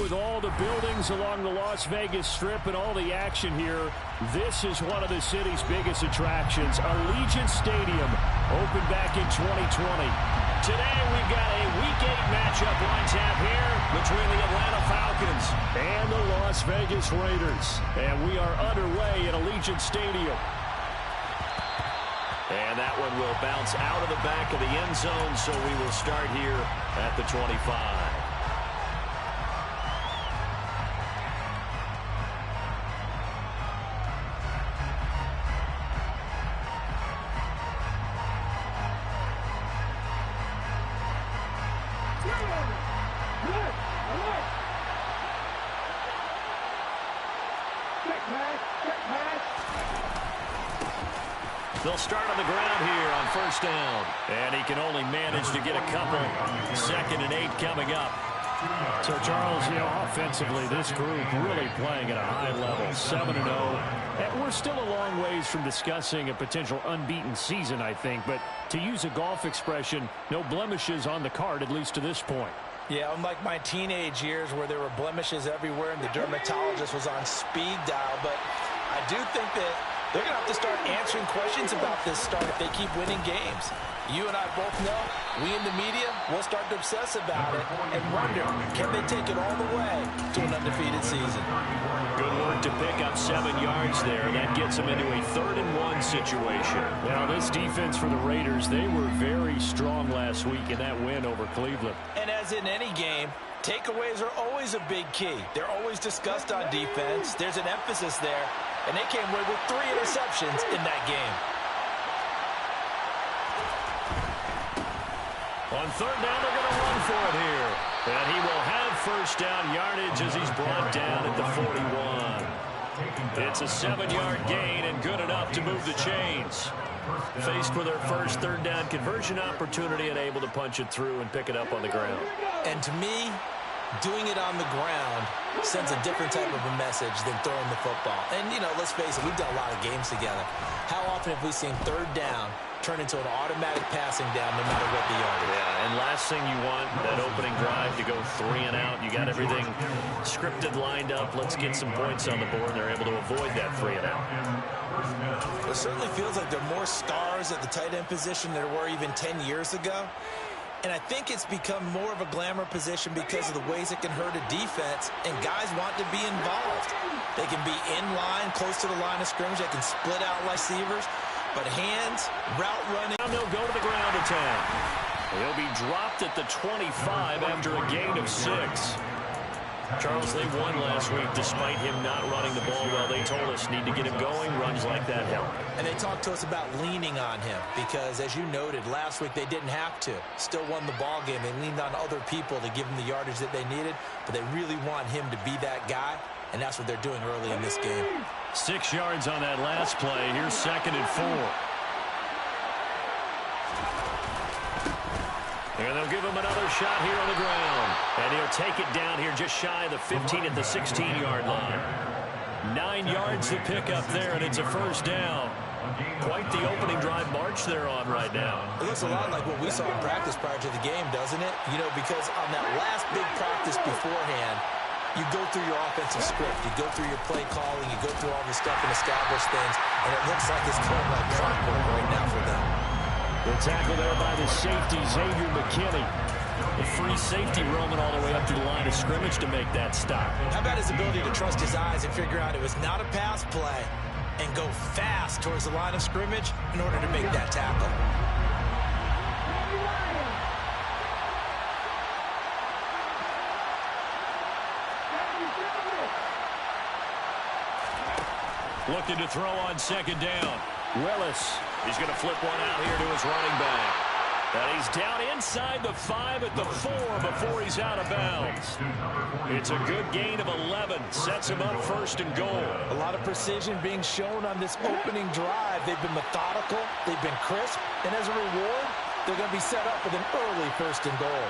with all the buildings along the Las Vegas Strip and all the action here, this is one of the city's biggest attractions. Allegiant Stadium opened back in 2020. Today we've got a Week 8 matchup on tap here between the Atlanta Falcons and the Las Vegas Raiders. And we are underway at Allegiant Stadium. And that one will bounce out of the back of the end zone, so we will start here at the 25. They'll start on the ground here on first down. And he can only manage to get a couple. 2nd and 8 coming up. So, Charles, offensively, this group really playing at a high level. 7-0. And we're still a long ways from discussing a potential unbeaten season, I think. But to use a golf expression, no blemishes on the card, at least to this point. Yeah, unlike my teenage years where there were blemishes everywhere and the dermatologist was on speed dial. But I do think that they're going to have to start answering questions about this start if they keep winning games. You and I both know, we in the media will start to obsess about it and wonder, can they take it all the way to an undefeated season? Good work to pick up 7 yards there. That gets them into a 3rd and 1 situation. Now, this defense for the Raiders, they were very strong last week in that win over Cleveland. And as in any game, takeaways are always a big key. They're always discussed on defense. There's an emphasis there. And they came away with 3 interceptions in that game. On 3rd down, they're going to run for it here. And he will have first down yardage as he's brought down at the 41. It's a 7-yard gain and good enough to move the chains. Faced with their first 3rd down conversion opportunity and able to punch it through and pick it up on the ground. And to me, doing it on the ground sends a different type of a message than throwing the football. And, let's face it, we've done a lot of games together. How often have we seen 3rd down turn into an automatic passing down no matter what the yard is? Yeah, and last thing you want, that opening drive to go 3 and out. You got everything scripted, lined up. Let's get some points on the board. They're able to avoid that 3 and out. It certainly feels like there are more stars at the tight end position than there were even 10 years ago. And I think it's become more of a glamour position because of the ways it can hurt a defense, and guys want to be involved. They can be in line, close to the line of scrimmage. They can split out like receivers. But hands, route running. Now they'll go to the ground attack. He'll be dropped at the 25 after a gain of 6. Charles, they won last week despite him not running the ball well. They told us need to get him going. Runs like that help. And they talked to us about leaning on him because, as you noted, last week they didn't have to. Still won the ball game. They leaned on other people to give them the yardage that they needed, but they really want him to be that guy, and that's what they're doing early in this game. 6 yards on that last play. Here's 2nd and 4. And they'll give him another shot here on the ground. And he'll take it down here just shy of the 15 at the 16-yard line. 9 yards to pick up there, and it's a first down. Quite the opening drive march they're on right now. It looks a lot like what we saw in practice prior to the game, doesn't it? Because on that last big practice beforehand, you go through your offensive script, you go through your play calling, you go through all this stuff and establish things, and it looks like it's going like clockwork right now for them. The tackle there by the safety, Xavier McKinney. The free safety roaming all the way up to the line of scrimmage to make that stop. How about his ability to trust his eyes and figure out it was not a pass play and go fast towards the line of scrimmage in order to make that tackle? Looking to throw on 2nd down. Willis. He's going to flip one out here to his running back. And he's down inside the 5 at the 4 before he's out of bounds. It's a good gain of 11. Sets him up 1st and goal. A lot of precision being shown on this opening drive. They've been methodical. They've been crisp. And as a reward, they're going to be set up with an early 1st and goal.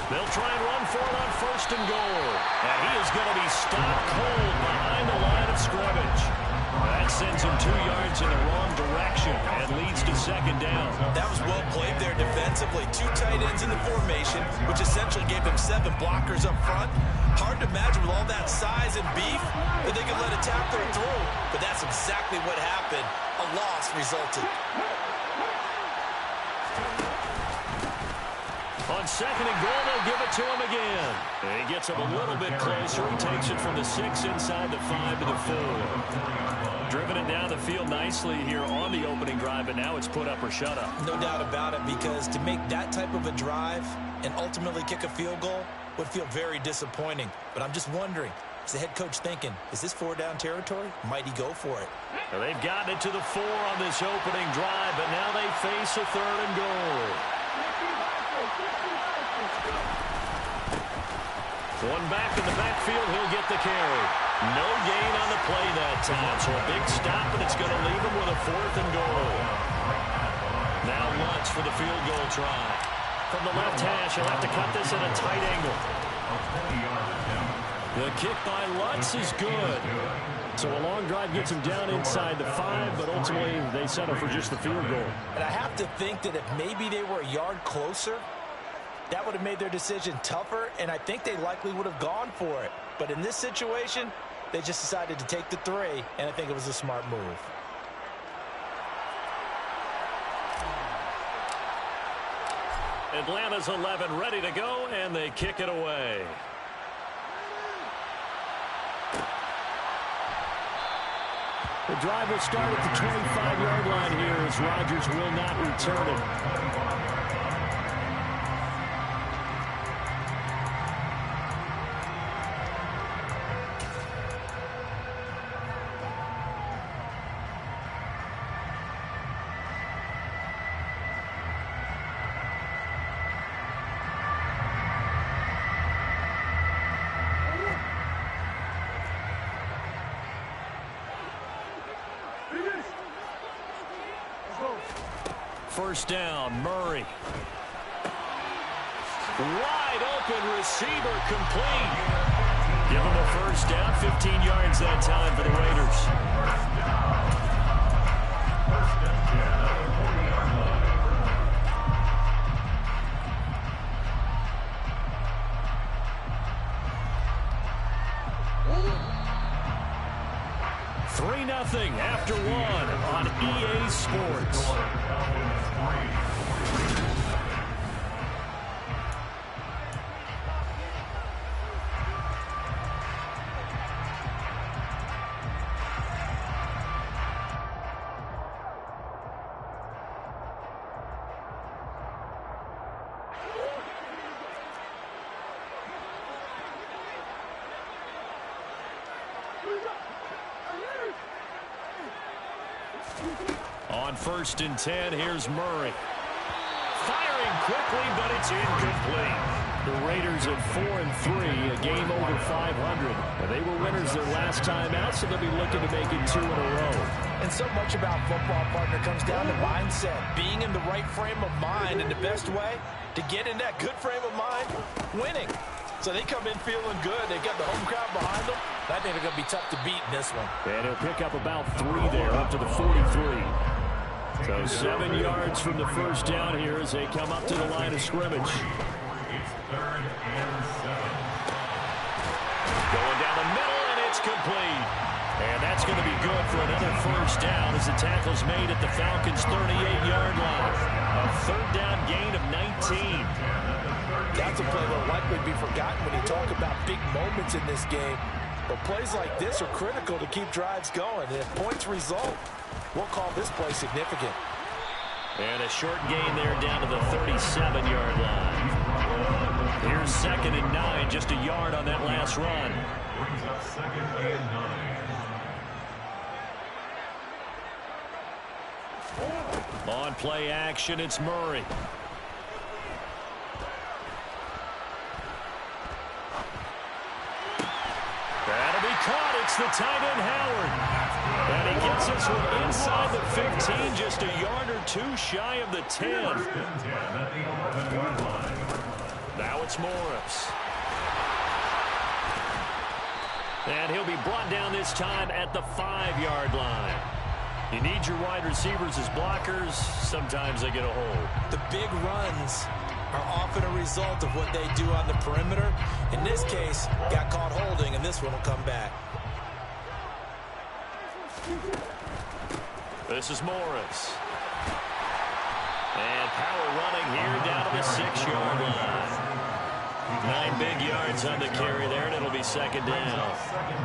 They'll try and run for it on 1st and goal. And he is going to be stopped cold behind the line of scrimmage. That sends him 2 yards in the wrong direction. motion and leads to second down. That was well played there defensively. 2 tight ends in the formation, which essentially gave them 7 blockers up front. Hard to imagine with all that size and beef that they could let a tackler through. But that's exactly what happened. A loss resulted. On second and goal, they'll give it to him again. And he gets him a little bit closer. He takes it from the 6 inside the 5 to the 4. Driven it down the field nicely here on the opening drive, but now it's put up or shut up. No doubt about it, because to make that type of a drive and ultimately kick a field goal would feel very disappointing. But I'm just wondering, is the head coach thinking, is this 4-down territory? Might he go for it? Well, they've gotten it to the 4 on this opening drive, but now they face a 3rd and goal. One back in the backfield, he'll get the carry. No gain on the play that time, so a big stop, and it's going to leave him with a 4th and goal. Now Lutz for the field goal try. From the left hash, he'll have to cut this at a tight angle. The kick by Lutz is good. So a long drive gets him down inside the 5, but ultimately they settle for just the field goal. And I have to think that if maybe they were a yard closer, that would have made their decision tougher, and I think they likely would have gone for it. But in this situation, they just decided to take the 3, and I think it was a smart move. Atlanta's 11 ready to go, and they kick it away. The drive will start at the 25-yard line here as Rodgers will not return it. First down, Murray. Wide open receiver, complete. Give him a first down, 15 yards that time for the Raiders. 3-0 after 1 on EA Sports. On 1st and 10, here's Murray. Firing quickly, but it's incomplete. The Raiders at 4-3, a game over 500. And they were winners their last time out, so they'll be looking to make it 2 in a row. And so much about football, partner, comes down to mindset. Being in the right frame of mind, and the best way to get in that good frame of mind, winning. So they come in feeling good. They got the home crowd behind them. I think they're going to be tough to beat in this one. And he'll pick up about 3 there, up to the 43. So 7 yards from the first down here as they come up to the line of scrimmage. Going down the middle, and it's complete. And that's going to be good for another first down as the tackle's made at the Falcons' 38-yard line. A 3rd down gain of 19. That's a play that will likely be forgotten when you talk about big moments in this game. But plays like this are critical to keep drives going. And if points result, we'll call this play significant. And a short gain there down to the 37-yard line. Here's 2nd and 9, just a yard on that last run. Brings up 2nd and 9. On play action, it's Murray. That'll be caught. It's the tight end, Howard. And he gets this one inside the 15, just a yard or 2 shy of the 10. Now it's Morris. And he'll be brought down this time at the 5-yard line. You need your wide receivers as blockers. Sometimes they get a hold. The big runs are often a result of what they do on the perimeter. In this case, got caught holding, and this one will come back. This is Morris. And power running here down to the 6-yard line. 9 big yards on the carry there, and it'll be second down.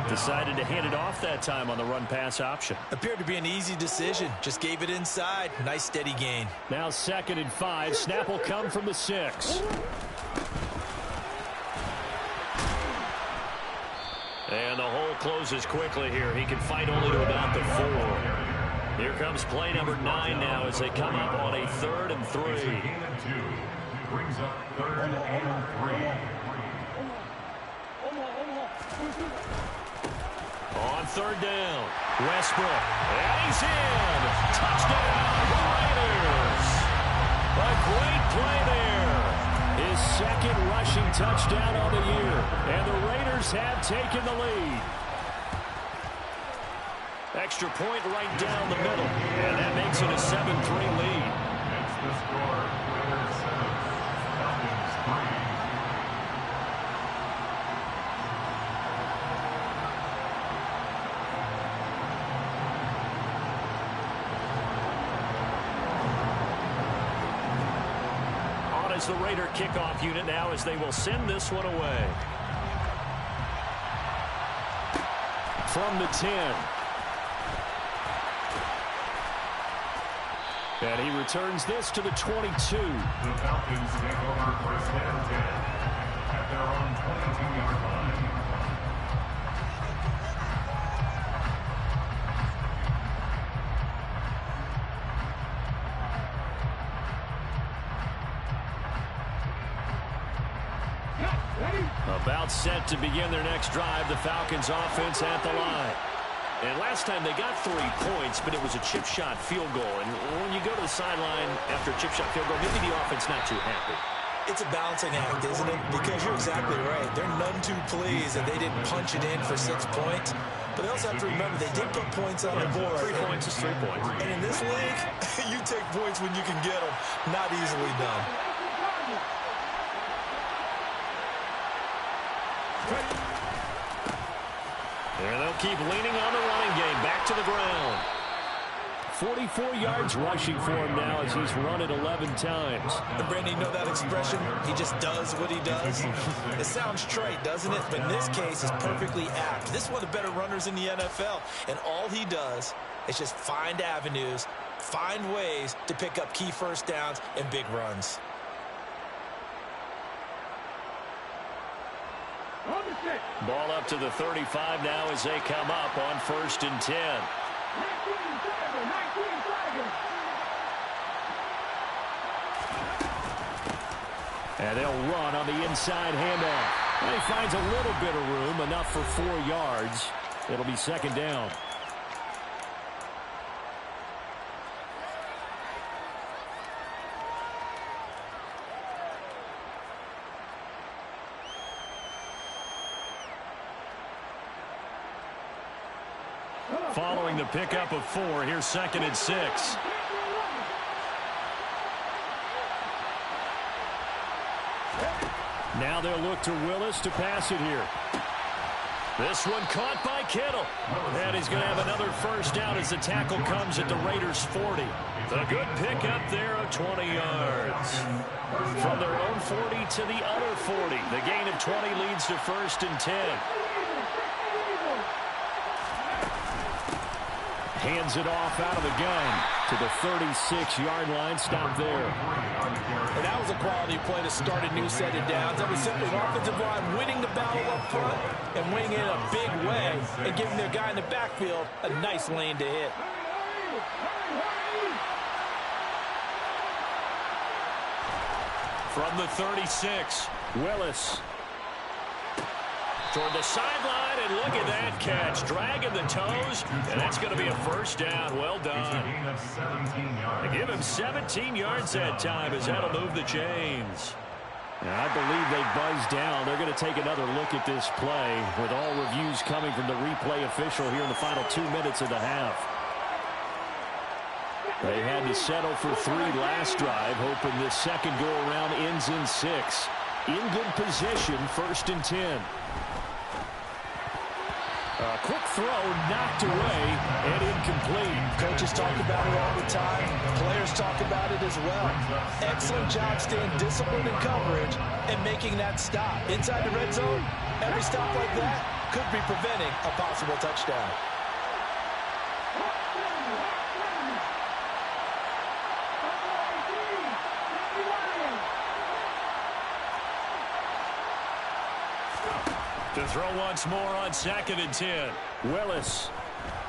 Decided to hand it off that time on the run-pass option. Appeared to be an easy decision. Just gave it inside. Nice steady gain. Now 2nd and 5. Snap will come from the 6. And the hole closes quickly here. He can fight only to about the 4. Here comes play number 9 now as they come up on a 3rd and 3. Brings up 3rd and 3. On 3rd down, Westbrook. And he's in. Touchdown, Raiders. A great play there. His 2nd rushing touchdown on the year. And the Raiders have taken the lead. Extra point right down the middle. And that makes it a 7-3 lead. That's the score. Raiders 7, Falcons 3. On is the Raider kickoff unit now as they will send this one away. From the 10. And he returns this to the 22. The Falcons take over 1st and 10 at their own 22-yard line. About set to begin their next drive. The Falcons offense at the line. And last time they got 3 points, but it was a chip shot field goal. And when you go to the sideline after a chip shot field goal, maybe the offense not too happy. It's a balancing act, isn't it? Because you're exactly right. They're none too pleased that they didn't punch it in for 6 points. But they also have to remember they did put points on the board. 3 points is 3 points. And in this league, you take points when you can get them. Not easily done. There they'll keep leaning on the running game. Back to the ground. 44 yards rushing for him now as he's run it 11 times. And Brandon, you know that expression? He just does what he does. It sounds trite, doesn't it? But in this case, it's perfectly apt. This is one of the better runners in the NFL. And all he does is just find avenues, find ways to pick up key first downs and big runs. Ball up to the 35 now as they come up on 1st and 10. And they'll run on the inside handoff. And he finds a little bit of room, enough for 4 yards. It'll be 2nd down. Following the pickup of 4, here's 2nd and 6. Now they'll look to Willis to pass it here. This one caught by Kittle. And he's going to have another first down as the tackle comes at the Raiders' 40. A good pickup there of 20 yards. From their own 40 to the other 40. The gain of 20 leads to 1st and 10. Hands it off out of the gun to the 36-yard line. Stop there. And that was a quality play to start a new set of downs. That was simply an offensive line winning the battle up front and winning it in a big way and giving their guy in the backfield a nice lane to hit. From the 36, Willis. Toward the sideline, and look at that catch. Dragging the toes, and that's going to be a first down. Well done. They give him 17 yards that time as that'll move the chains. And I believe they buzzed down. They're going to take another look at this play with all reviews coming from the replay official here in the final 2 minutes of the half. They had to settle for 3 last drive, hoping this second go-around ends in 6. In good position, 1st and 10. A quick throw knocked away and incomplete. Coaches talk about it all the time. Players talk about it as well. Excellent job staying disciplined in coverage and making that stop. Inside the red zone, every stop like that could be preventing a possible touchdown. To throw once more on 2nd and 10. Willis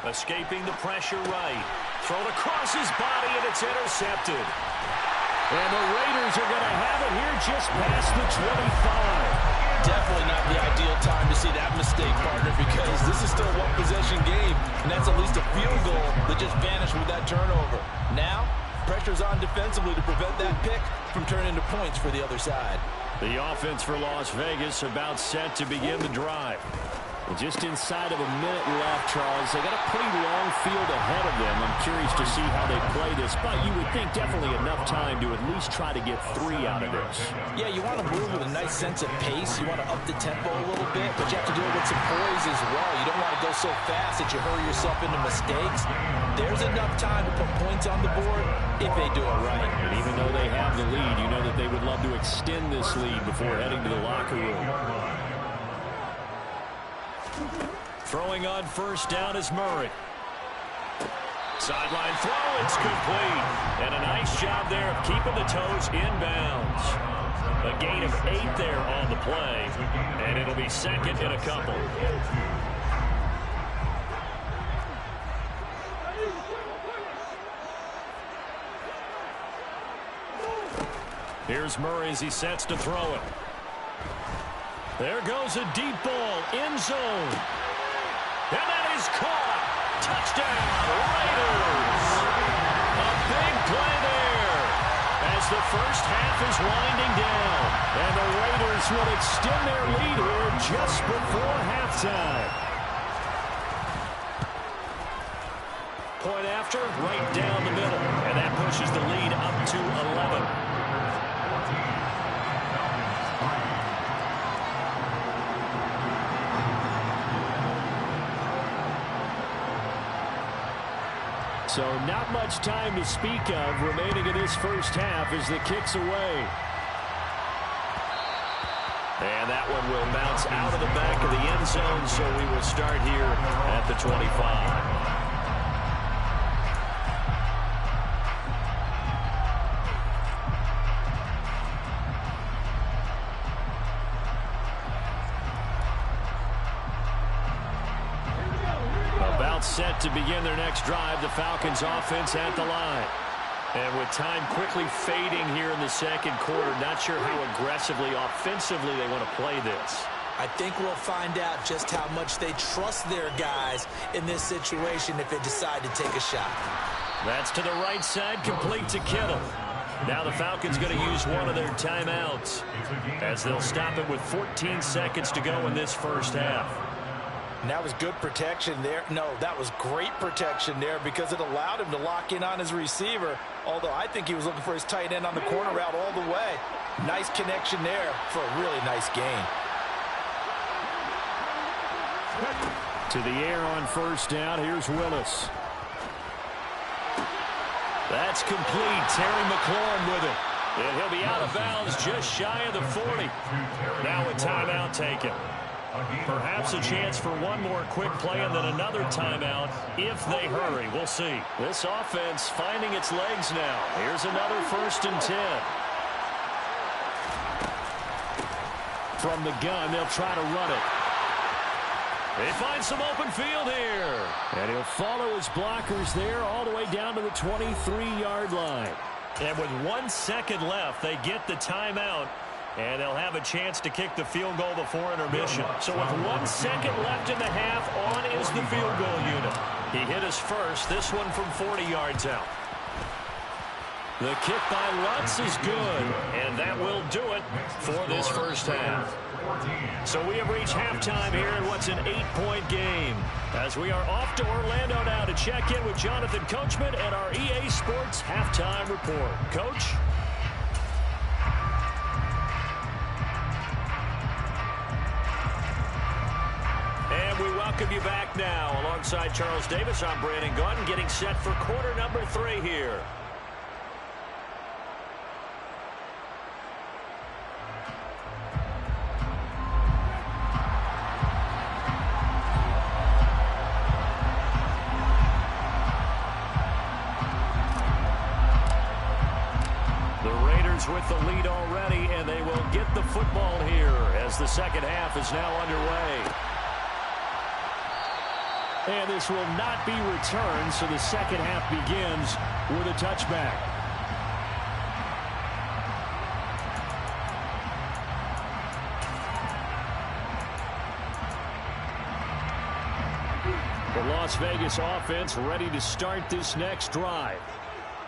escaping the pressure right. Thrown across his body, and it's intercepted. And the Raiders are going to have it here just past the 25. Definitely not the ideal time to see that mistake, partner, because this is still a one-possession game, and that's at least a field goal that just vanished with that turnover. Now, pressure's on defensively to prevent that pick from turning into points for the other side. The offense for Las Vegas about set to begin the drive. And just inside of a minute left, Charles. They got a pretty long field ahead of them. I'm curious to see how they play this, but you would think definitely enough time to at least try to get 3 out of this. Yeah, you want to move with a nice sense of pace. You want to up the tempo a little bit, but you have to do it with some poise as well. You don't want to go so fast that you hurry yourself into mistakes. There's enough time to put points on the board if they do it right. And even though they have the lead, you know that they would love to extend this lead before heading to the locker room. Throwing on 1st down is Murray. Sideline throw, it's complete. And a nice job there of keeping the toes inbounds. A gain of 8 there on the play. And it'll be 2nd and a couple. Here's Murray as he sets to throw it. There goes a deep ball, end zone. And that is caught. Touchdown, Raiders. A big play there as the first half is winding down. And the Raiders will extend their lead here just before halftime. Point after, right down the middle. And that pushes the lead up to 11. So not much time to speak of remaining in this first half as the kick's away. And that one will bounce out of the back of the end zone, so we will start here at the 25. Set to begin their next drive, the Falcons offense at the line. And with time quickly fading here in the second quarter, not sure how aggressively, offensively they want to play this. I think we'll find out just how much they trust their guys in this situation if they decide to take a shot. That's to the right side, complete to Kittle. Now the Falcons going to use one of their timeouts as they'll stop it with 14 seconds to go in this first half. And that was good protection there. No, that was great protection there because it allowed him to lock in on his receiver, although I think he was looking for his tight end on the corner route all the way. Nice connection there for a really nice gain. To the air on 1st down, here's Willis. That's complete. Terry McLaurin with it. And he'll be out of bounds just shy of the 40. Now a timeout taken. Perhaps a chance for one more quick play and then another timeout if they hurry. We'll see. This offense finding its legs now. Here's another 1st and 10. From the gun, they'll try to run it. They find some open field here. And he'll follow his blockers there all the way down to the 23-yard line. And with 1 second left, they get the timeout. And they'll have a chance to kick the field goal before intermission. So with 1 second left in the half, on is the field goal unit. He hit his first, this one from 40 yards out. The kick by Lutz is good, and that will do it for this first half. So we have reached halftime here in what's an 8-point game, as we are off to Orlando now to check in with Jonathan Coachman and our EA Sports Halftime Report. Coach? And we welcome you back now. Alongside Charles Davis, I'm Brandon Gaudin, getting set for quarter number 3 here. With the lead already, and they will get the football here as the second half is now underway. And this will not be returned, so the second half begins with a touchback. The Las Vegas offense ready to start this next drive.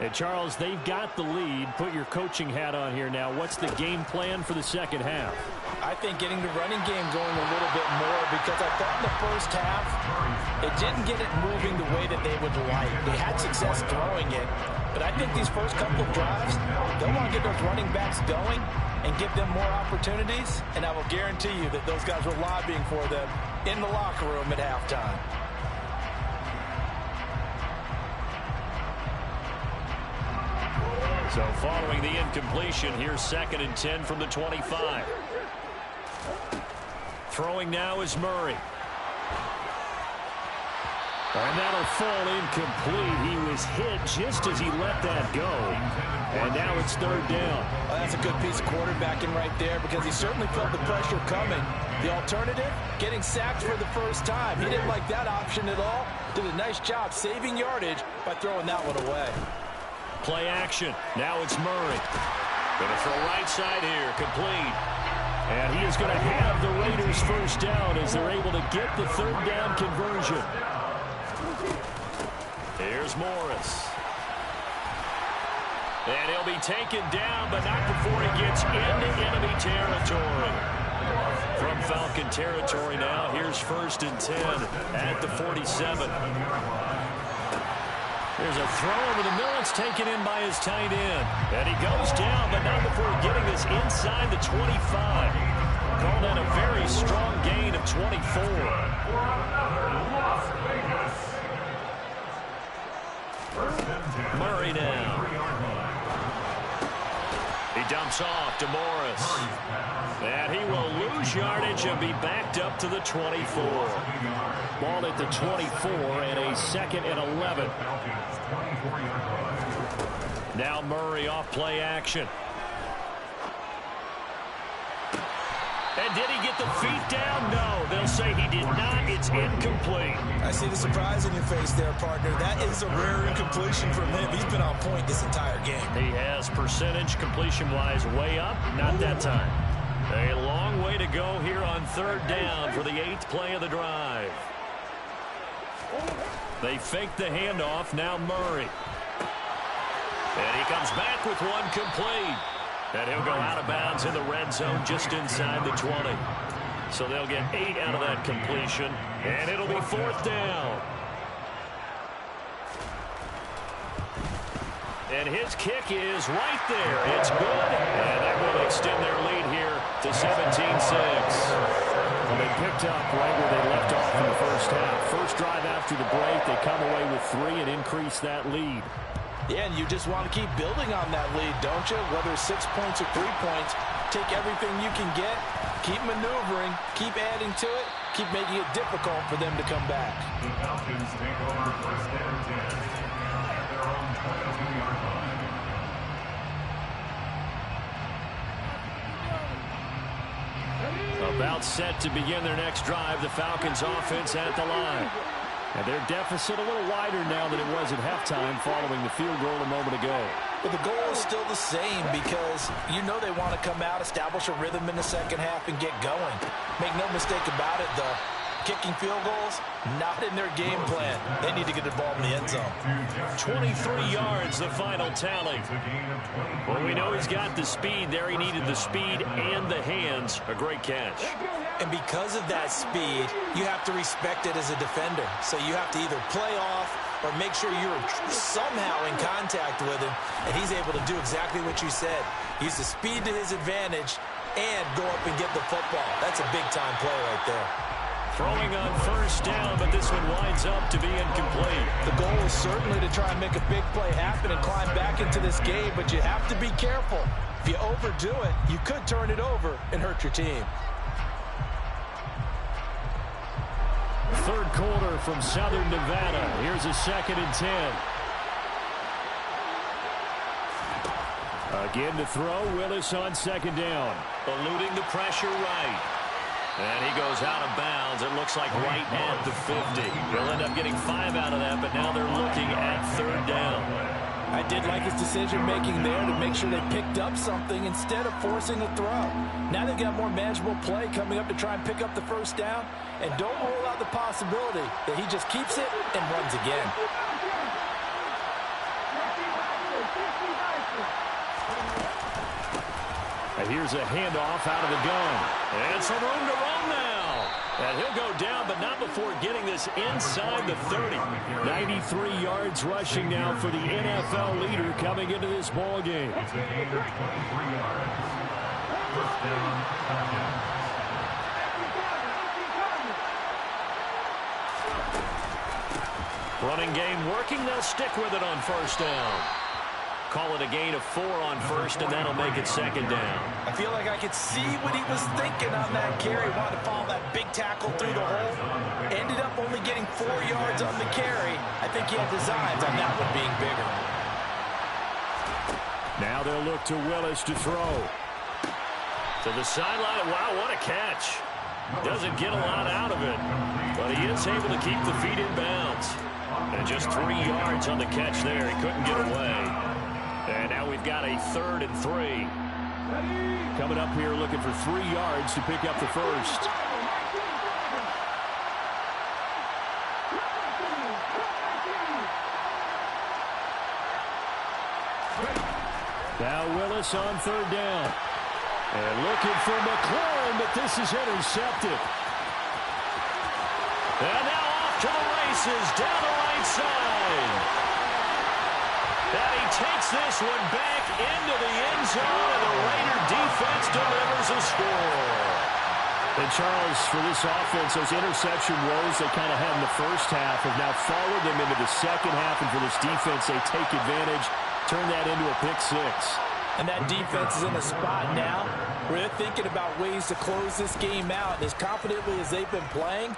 And, Charles, they've got the lead. Put your coaching hat on here now. What's the game plan for the second half? I think getting the running game going a little bit more, because I thought in the first half it didn't get it moving the way that they would like. They had success throwing it, but I think these first couple of drives, they'll want to get those running backs going and give them more opportunities, and I will guarantee you that those guys were lobbying for them in the locker room at halftime. So following the incompletion, here's 2nd and 10 from the 25. Throwing now is Murray. And that'll fall incomplete. He was hit just as he let that go. And now it's 3rd down. Well, that's a good piece of quarterbacking right there, because he certainly felt the pressure coming. The alternative, getting sacked for the first time. He didn't like that option at all. Did a nice job saving yardage by throwing that one away. Play action. Now it's Murray. Going to throw right side here. Complete. And he is going to have the Raiders first down as they're able to get the 3rd down conversion. Here's Morris. And he'll be taken down, but not before he gets into enemy territory. From Falcon territory now, here's 1st and 10 at the 47. There's a throw over the middle. It's taken in by his tight end. And he goes down, but not before getting this inside the 25. Called that a very strong gain of 24. Murray now. He dumps off to Morris. And he will lose yardage and be backed up to the 24. Ball at the 24 and a 2nd and 11. Now Murray off play action. And did he get the feet down? No, they'll say he did not. It's incomplete. I see the surprise in your face there, partner. That is a rare incompletion from him. He's been on point this entire game. He has percentage completion-wise way up. Not that time. A long way to go here on 3rd down for the 8th play of the drive. They fake the handoff. Now Murray. And he comes back with one complete. And he'll go out of bounds in the red zone just inside the 20. So they'll get 8 out of that completion. And it'll be 4th down. And his kick is right there. It's good. And that will extend their lead here to 17-6. Well, they picked up right where they left off in the first half. First drive after the break, they come away with 3 and increase that lead. Yeah, and you just want to keep building on that lead, don't you? Whether it's 6 points or 3 points, take everything you can get, keep maneuvering, keep adding to it, keep making it difficult for them to come back. The Falcons take over 1st and 10 at their own 22-yard line. About set to begin their next drive, the Falcons offense at the line. And their deficit a little wider now than it was at halftime following the field goal a moment ago. But the goal is still the same, because you know they want to come out, establish a rhythm in the second half, and get going. Make no mistake about it, though. kicking field goals, not in their game plan. They need to get the ball in the end zone. 23 yards, the final tally. Well, we know he's got the speed there. He needed the speed and the hands. A great catch. And because of that speed, you have to respect it as a defender. So you have to either play off or make sure you're somehow in contact with him, and he's able to do exactly what you said. Use the speed to his advantage and go up and get the football. That's a big-time play right there. Throwing on first down, but this one winds up to be incomplete. The goal is certainly to try and make a big play happen and climb back into this game, but you have to be careful. If you overdo it, you could turn it over and hurt your team. Third quarter from Southern Nevada. Here's a 2nd and 10. Again to throw. Willis on 2nd down. Eluding the pressure right. And he goes out of bounds. It looks like right at the 50. He'll end up getting 5 out of that, but now they're looking at 3rd down. I did like his decision-making there to make sure they picked up something instead of forcing a throw. Now they've got more manageable play coming up to try and pick up the first down. And don't rule out the possibility that he just keeps it and runs again. And here's a handoff out of the gun. And some room to run now. And he'll go down, but not before getting this inside the 30. 93 yards rushing now for the NFL leader coming into this ball game. It's a gain of 23 yards. First down. Running game working. They'll stick with it on first down. Call it a gain of 4 on first, and that'll make it 2nd down. I feel like I could see what he was thinking on that carry. Wanted to follow that big tackle through the hole. Ended up only getting 4 yards on the carry. I think he had designs on that one being bigger. Now they'll look to Willis to throw. To the sideline. Wow, what a catch. Doesn't get a lot out of it, but he is able to keep the feet in bounds. And just 3 yards on the catch there. He couldn't get away. And now we've got a 3rd and 3. Coming up here looking for 3 yards to pick up the first. Now Willis on 3rd down. And looking for McLaurin, but this is intercepted. And now off to the races down the right side. And he takes this one back into the end zone, and the Raider defense delivers a score. And Charles, for this offense, those interception woes they kind of had in the first half have now followed them into the second half, and for this defense, they take advantage, turn that into a pick 6. And that defense is in a spot now where they're thinking about ways to close this game out. As confidently as they've been playing,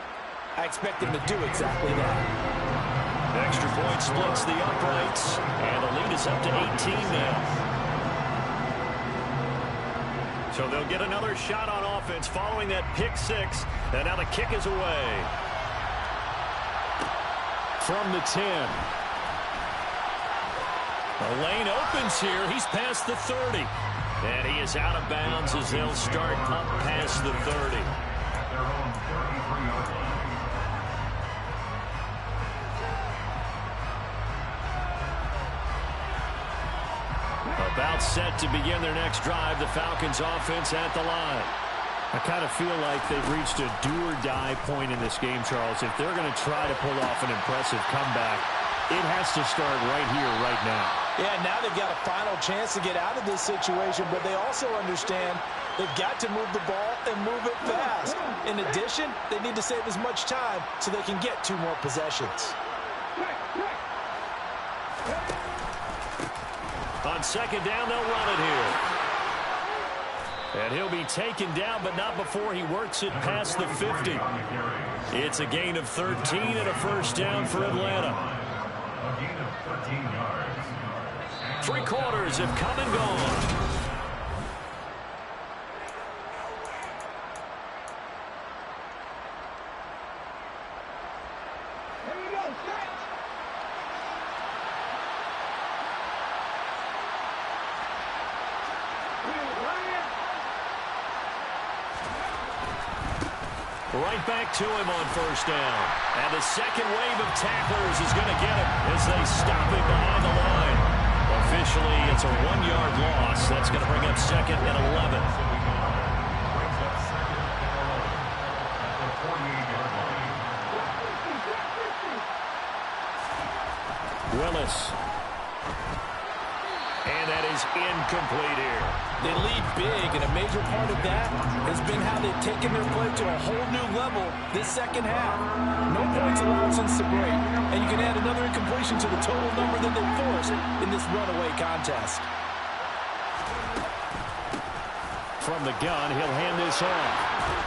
I expect them to do exactly that. Extra point splits the uprights, and the lead is up to 18 now. So they'll get another shot on offense following that pick 6, and now the kick is away. From the 10. The lane opens here. He's past the 30. And he is out of bounds as they'll start up past the 30. At their own 33-yard line. About set to begin their next drive. The Falcons offense at the line. I kind of feel like they've reached a do-or-die point in this game, Charles. If they're going to try to pull off an impressive comeback, it has to start right here, right now. Yeah, now they've got a final chance to get out of this situation, but they also understand they've got to move the ball and move it fast. In addition, they need to save as much time so they can get 2 more possessions. On 2nd down, they'll run it here. And he'll be taken down, but not before he works it past the 50. It's a gain of 13 and a first down for Atlanta. A gain of 13 yards. 3 quarters have come and gone. Right back to him on first down. And the second wave of tacklers is going to get him as they stop him behind the line. Officially, it's a 1-yard loss. That's going to bring up second and 11. Willis. And that is incomplete here. They lead big, and a major part of that has been how they've taken their play to a whole new level this second half. No points allowed since the break, and you can add another incompletion to the total number that they forced in this runaway contest. From the gun, he'll hand this off.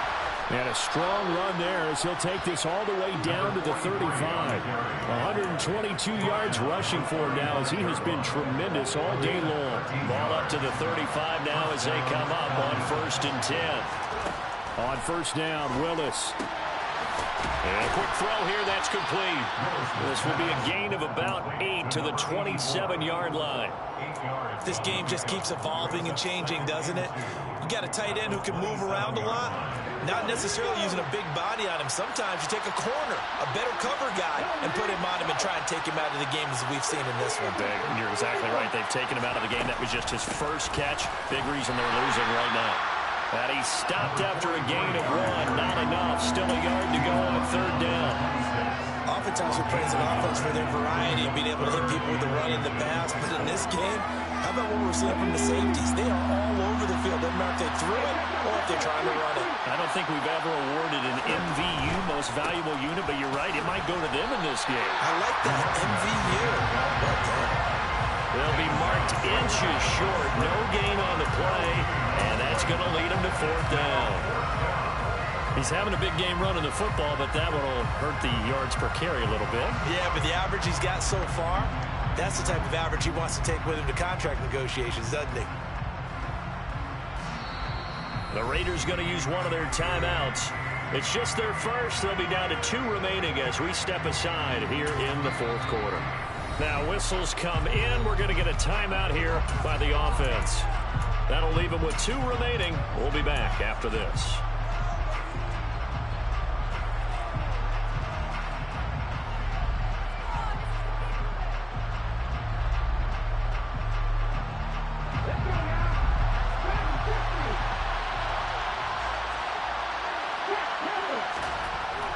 And a strong run there as he'll take this all the way down to the 35. 122 yards rushing for him now as he has been tremendous all day long. Ball up to the 35 now as they come up on 1st and 10. On first down, Willis. And a quick throw here, that's complete. This will be a gain of about 8 to the 27-yard line. This game just keeps evolving and changing, doesn't it? You got a tight end who can move around a lot, not necessarily using a big body on him. Sometimes you take a corner, a better cover guy, and put him on him and try and take him out of the game as we've seen in this one. You're exactly right. They've taken him out of the game. That was just his first catch. Big reason they're losing right now. And he stopped after a gain of 1. Not enough. Still a yard to go on 3rd down. Oftentimes we praise an offense for their variety and being able to hit people with the run and the pass. But in this game, how about what we're seeing from the safeties? They are all over the field. Doesn't matter if they threw it or if they're trying to run it. I don't think we've ever awarded an MVU, most valuable unit, but you're right. It might go to them in this game. I like that, MVU. Well done. They'll be marked inches short. No gain on the play, and that's going to lead them to 4th down. He's having a big game running the football, but that one will hurt the yards per carry a little bit. Yeah, but the average he's got so far, that's the type of average he wants to take with him to contract negotiations, doesn't he? The Raiders going to use one of their timeouts. It's just their first. They'll be down to 2 remaining as we step aside here in the 4th quarter. Now whistles come in. We're going to get a timeout here by the offense. That'll leave them with 2 remaining. We'll be back after this.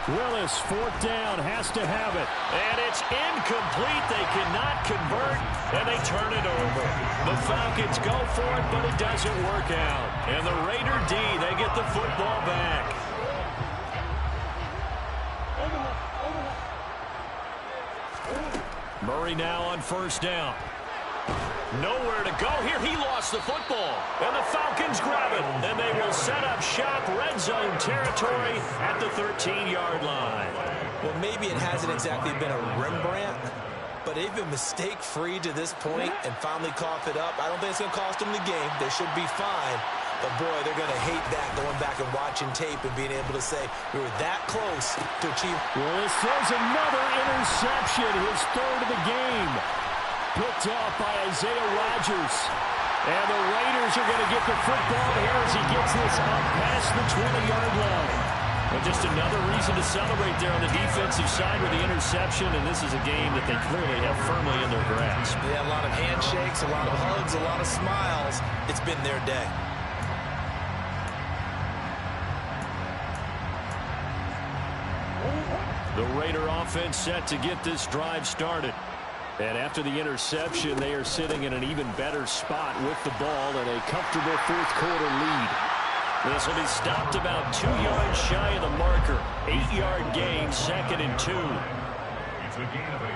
Willis, 4th down, has to have it. And it's incomplete. They cannot convert, and they turn it over. The Falcons go for it, but it doesn't work out. And the Raider D, they get the football back. Murray now on 1st down. Nowhere to go here. He lost the football. And the Falcons grab it. And they will set up shop, red zone territory at the 13-yard line. Well, maybe it hasn't exactly been a Rembrandt, but they've been mistake-free to this point and finally cough it up. I don't think it's going to cost them the game. They should be fine. But, boy, they're going to hate that, going back and watching tape and being able to say we were that close to achieve. Willis throws another interception, his 3rd of the game. Picked off by Isaiah Rodgers. And the Raiders are going to get the football here as he gets this up past the 20-yard line. But just another reason to celebrate there on the defensive side with the interception, and this is a game that they clearly have firmly in their grasp. Yeah, a lot of handshakes, a lot of hugs, a lot of smiles. It's been their day. The Raider offense set to get this drive started. And after the interception, they are sitting in an even better spot with the ball and a comfortable 4th quarter lead. This will be stopped about 2 yards shy of the marker. 8-yard gain, 2nd and 2. It's a gain of 8.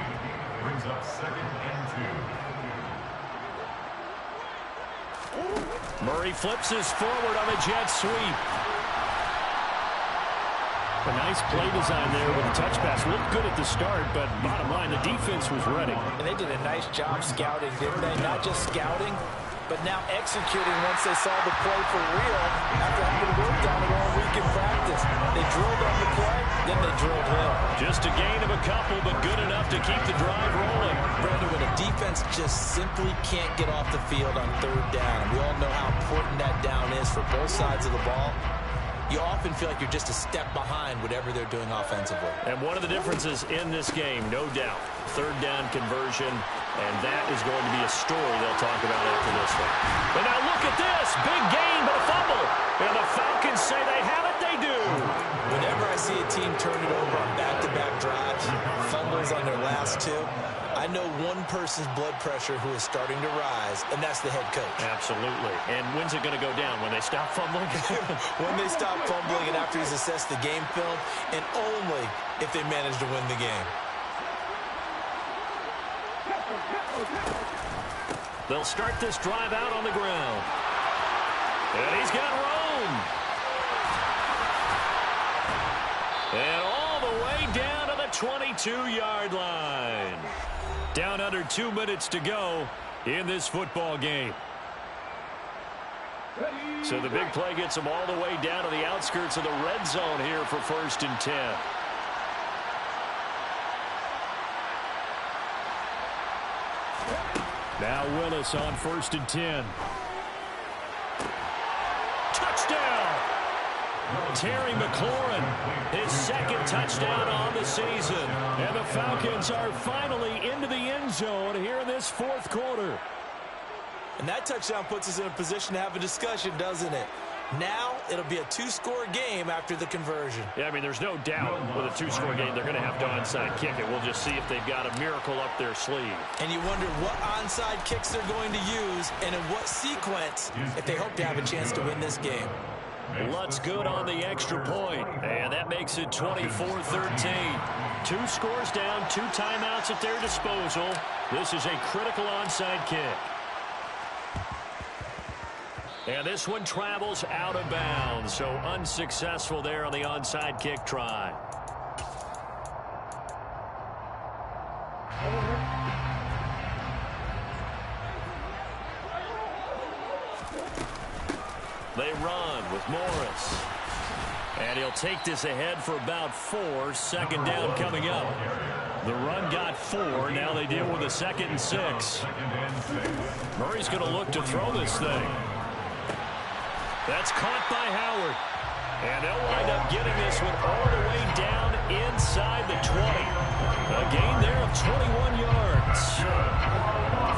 Brings up 2nd and 2. Murray flips his forward on a jet sweep. A nice play design there with a touch pass. Looked good at the start, but bottom line, the defense was ready. And they did a nice job scouting, didn't they? Not just scouting, but now executing once they saw the play for real after having worked on it all week in practice. They drilled on the play, then they drilled him. Just a gain of a couple, but good enough to keep the drive rolling. Brandon, when a defense just simply can't get off the field on 3rd down, we all know how important that down is for both sides of the ball. you often feel like you're just a step behind whatever they're doing offensively. And one of the differences in this game, no doubt, third down conversion, and that is going to be a story they'll talk about after this one. But now look at this. Big gain, but a fumble. And the Falcons say they have it, they do. Whenever I see a team turn it over on back-to-back drives, fumbles on their last two, I know one person's blood pressure who is starting to rise, and that's the head coach. Absolutely. And when's it going to go down? When they stop fumbling? When they stop fumbling and after he's assessed the game film, and only if they manage to win the game. They'll start this drive out on the ground. And he's got room. And all the way down to the 22-yard line. Down under 2 minutes to go in this football game. So the big play gets them all the way down to the outskirts of the red zone here for 1st and 10. Now Willis on 1st and 10. Touchdown! Terry McLaurin, his second touchdown on the season. And the Falcons are finally into the end zone here in this 4th quarter. And that touchdown puts us in a position to have a discussion, doesn't it? Now it'll be a 2-score game after the conversion. Yeah, I mean, there's no doubt with a 2-score game they're going to have to onside kick it. We'll just see if they've got a miracle up their sleeve. And you wonder what onside kicks they're going to use and in what sequence if they hope to have a chance to win this game. Lutz good on the extra point, and that makes it 24-13. 2 scores down, 2 timeouts at their disposal. This is a critical onside kick. And this one travels out of bounds, so unsuccessful there on the onside kick try. They run with Morris. And he'll take this ahead for about 4. 2nd down coming up. The run got 4. Now they deal with a 2nd and 6. Murray's going to look to throw this thing. That's caught by Howard. And they'll wind up getting this one all the way down inside the 20. A gain there of 21 yards.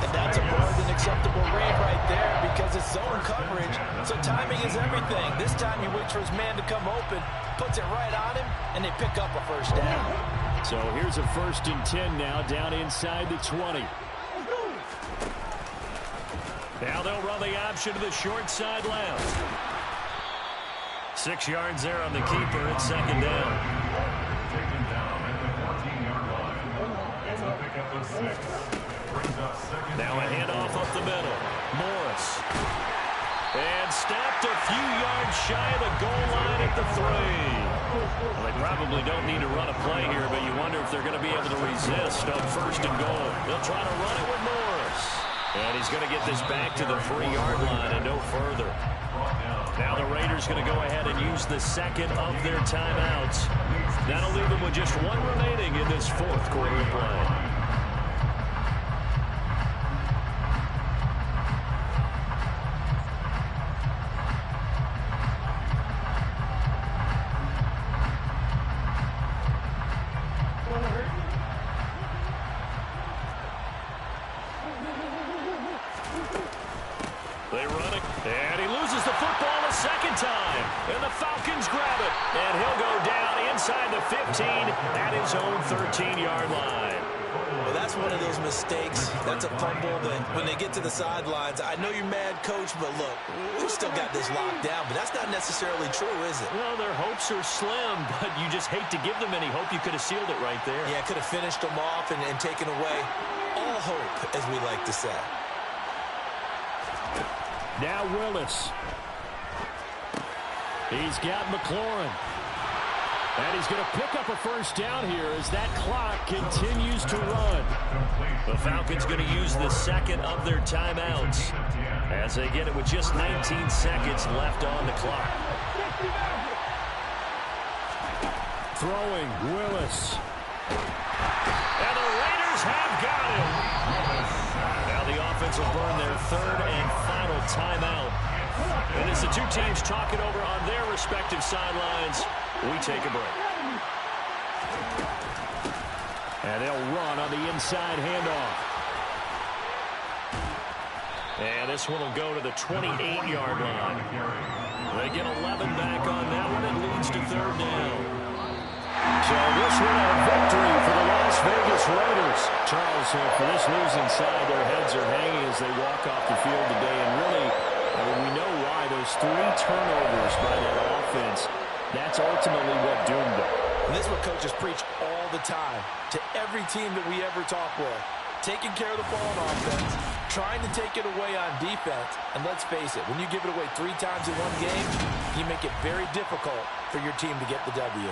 And that's a more than acceptable read right there because it's zone coverage. So timing is everything. This time he waits for his man to come open, puts it right on him, and they pick up a 1st down. So here's a 1st and 10 now down inside the 20. Now they'll run the option to the short side left. 6 yards there on the keeper at 2nd down. Taken down at the 14-yard line. It's a pickup of 6. Brings up 2nd. Now a handoff up the middle. Morris. And stopped a few yards shy of the goal line at the 3. Well, they probably don't need to run a play here, but you wonder if they're going to be able to resist on 1st and goal. They'll try to run it with Morris. And he's going to get this back to the 3-yard line and no further. Now the Raiders going to go ahead and use the 2nd of their timeouts. That'll leave them with just 1 remaining in this 4th quarter of play. They run it, and he loses the football a 2nd time. And the Falcons grab it, and he'll go down inside the 15 at his own 13-yard line. Well, that's one of those mistakes. That's a fumble that when they get to the sidelines, I know you're mad, Coach, but look, we've still got this locked down. But that's not necessarily true, is it? Well, their hopes are slim, but you just hate to give them any hope. You could have sealed it right there. Yeah, could have finished them off and taken away all hope, as we like to say. Now Willis. He's got McLaurin. And he's going to pick up a 1st down here as that clock continues to run. The Falcons going to use the 2nd of their timeouts as they get it with just 19 seconds left on the clock. Throwing, Willis. And the Raiders have got him. Now the offense will burn their 3rd and final timeout And as the two teams talk it over on their respective sidelines, we take a break. And they'll run on the inside handoff. And this one will go to the 28-yard line. They get 11 back on that one. It leads to third down. So this one a victory for the Las Vegas Raiders. Charles, for this losing side, their heads are hanging as they walk off the field today. And really, I mean, we know why. Those 3 turnovers by that offense, that's ultimately what doomed them. And this is what coaches preach all the time to every team that we ever talk with. Taking care of the ball on offense, trying to take it away on defense. And let's face it, when you give it away 3 times in one game, you make it very difficult for your team to get the W.